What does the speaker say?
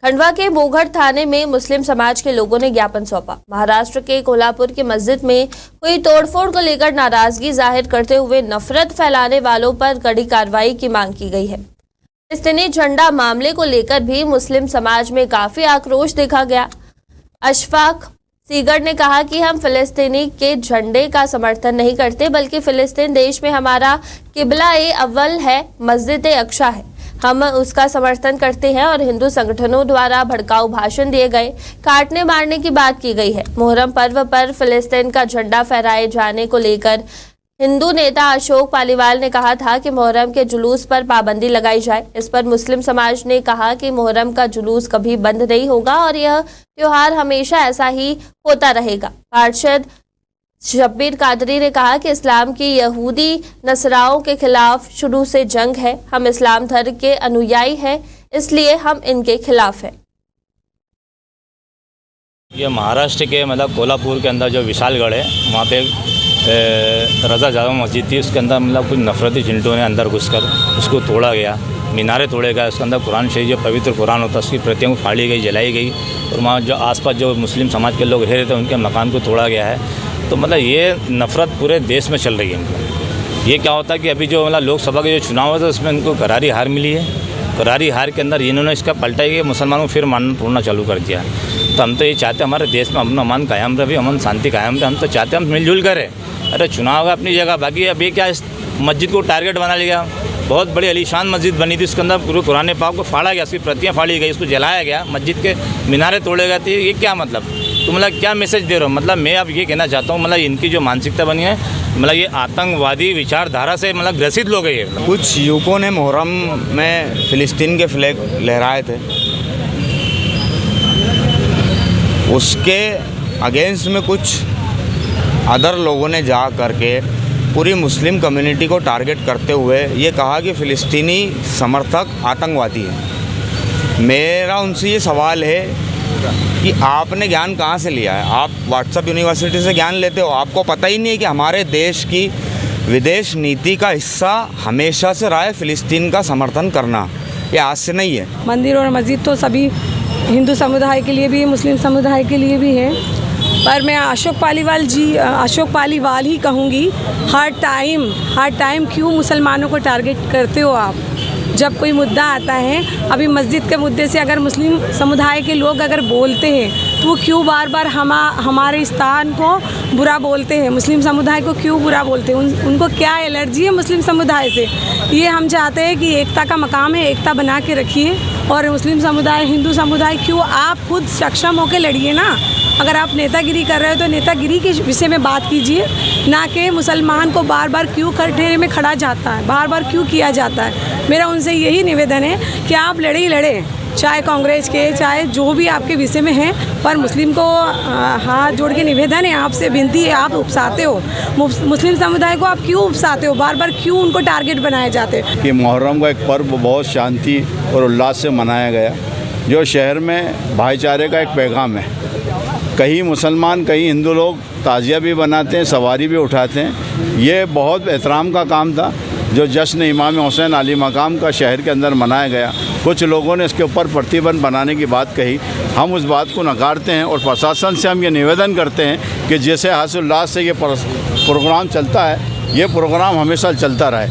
खंडवा के बोघड़ थाने में मुस्लिम समाज के लोगों ने ज्ञापन सौंपा। महाराष्ट्र के कोल्हापुर की मस्जिद में हुई तोड़फोड़ को लेकर नाराजगी जाहिर करते हुए नफरत फैलाने वालों पर कड़ी कार्रवाई की मांग की गई है। फिलिस्तीनी झंडा मामले को लेकर भी मुस्लिम समाज में काफी आक्रोश देखा गया। अशफाक सीगर ने कहा कि हम फिलिस्तीनी के झंडे का समर्थन नहीं करते, बल्कि फिलिस्तीन देश में हमारा किबला-ए-अव्वल है, मस्जिद-ए-अक्सा है, हम उसका समर्थन करते हैं और हिंदू संगठनों द्वारा भड़काऊ भाषण दिए गए, काटने मारने की बात की गई है। मुहर्रम पर्व पर फिलिस्तीन का झंडा फहराए जाने को लेकर हिंदू नेता अशोक पालीवाल ने कहा था कि मुहर्रम के जुलूस पर पाबंदी लगाई जाए। इस पर मुस्लिम समाज ने कहा कि मुहर्रम का जुलूस कभी बंद नहीं होगा और यह त्योहार हमेशा ऐसा ही होता रहेगा। पार्षद शब्बीर कादरी ने कहा कि इस्लाम की यहूदी नसराओं के खिलाफ शुरू से जंग है। हम इस्लाम धर्म के अनुयायी हैं, इसलिए हम इनके खिलाफ हैं। ये महाराष्ट्र के कोल्हापुर के अंदर जो विशालगढ़ है, वहाँ पे रज़ा जामा मस्जिद थी, उसके अंदर कुछ नफरती चिंटों ने अंदर घुसकर उसको तोड़ा गया, मीनारे तोड़े गए, उसके अंदर कुरान शरीफ जो पवित्र कुरान होता है उसकी प्रतियाँ फाड़ी गई, जलाई गई, और वहाँ जो आसपास जो मुस्लिम समाज के लोग रह रहे थे उनके मकान को तोड़ा गया है। तो ये नफ़रत पूरे देश में चल रही है। ये क्या होता है कि अभी जो लोकसभा के जो चुनाव है उसमें उनको करारी हार मिली है। करारी हार के अंदर इन्होंने इसका पलटा ही मुसलमानों को फिर मानना तोड़ना चालू कर दिया। तो हम तो ये चाहते हैं हमारे देश में अमन कायम रहे, अमन शांति कायम रहे। हम तो चाहते हैं हम मिलजुल करें। अरे चुनाव है अपनी जगह, बाकी अभी क्या इस मस्जिद को टारगेट बना लिया। बहुत बड़ी अलीशान मस्जिद बनी थी, उसके अंदर पूरे कुरान पाक को फाड़ा गया, उसकी प्रतियाँ फाड़ी गई, उसको जलाया गया, मस्जिद के मीनारे तोड़े गए थे। ये क्या तुम क्या मैसेज दे रहे हो? मैं अब ये कहना चाहता हूँ इनकी जो मानसिकता बनी है ये आतंकवादी विचारधारा से ग्रसित लोग है। कुछ युवकों ने मुहर्रम में फिलिस्तीन के फ्लैग लहराए थे, उसके अगेंस्ट में कुछ अदर लोगों ने जा करके पूरी मुस्लिम कम्युनिटी को टारगेट करते हुए ये कहा कि फ़िलिस्तीनी समर्थक आतंकवादी है। मेरा उनसे ये सवाल है कि आपने ज्ञान कहाँ से लिया है? आप व्हाट्सएप यूनिवर्सिटी से ज्ञान लेते हो? आपको पता ही नहीं है कि हमारे देश की विदेश नीति का हिस्सा हमेशा से रहा है फ़िलिस्तीन का समर्थन करना, ये आज से नहीं है। मंदिर और मस्जिद तो सभी हिंदू समुदाय के लिए भी है, मुस्लिम समुदाय के लिए भी है, पर मैं अशोक पालीवाल ही कहूँगी। हर टाइम क्यों मुसलमानों को टारगेट करते हो आप? जब कोई मुद्दा आता है, अभी मस्जिद के मुद्दे से अगर मुस्लिम समुदाय के लोग अगर बोलते हैं तो वो क्यों बार बार हमारे स्थान को बुरा बोलते हैं? मुस्लिम समुदाय को क्यों बुरा बोलते हैं? उनको क्या एलर्जी है मुस्लिम समुदाय से? ये हम चाहते हैं कि एकता का मकाम है, एकता बना के रखिए। और मुस्लिम समुदाय, हिंदू समुदाय क्यों, आप खुद सक्षम होकर लड़िए ना। अगर आप नेतागिरी कर रहे हो तो नेतागिरी के विषय में बात कीजिए, ना कि मुसलमान को बार बार क्यों कटघरे में खड़ा जाता है, बार बार क्यों किया जाता है। मेरा उनसे यही निवेदन है कि आप लड़े ही लड़े, चाहे कांग्रेस के, चाहे जो भी आपके विषय में हैं, पर मुस्लिम को हाथ जोड़ के निवेदन है, आपसे विनती है। आप उकसाते हो मुस्लिम समुदाय को, आप क्यों उकसाते हो? बार बार क्यों उनको टारगेट बनाए जाते हैं? कि मुहर्रम का एक पर्व बहुत शांति और उल्लास से मनाया गया, जो शहर में भाईचारे का एक पैगाम है। कहीं मुसलमान, कहीं हिंदू लोग ताजिया भी बनाते हैं, सवारी भी उठाते हैं। ये बहुत एहतराम का काम था जो जश्न इमाम हुसैन अली मकाम का शहर के अंदर मनाया गया। कुछ लोगों ने इसके ऊपर प्रतिबंध बनाने की बात कही, हम उस बात को नकारते हैं और प्रशासन से हम ये निवेदन करते हैं कि जैसे हर्ष उल्लास से ये प्रोग्राम चलता है, ये प्रोग्राम हमेशा चलता रहे।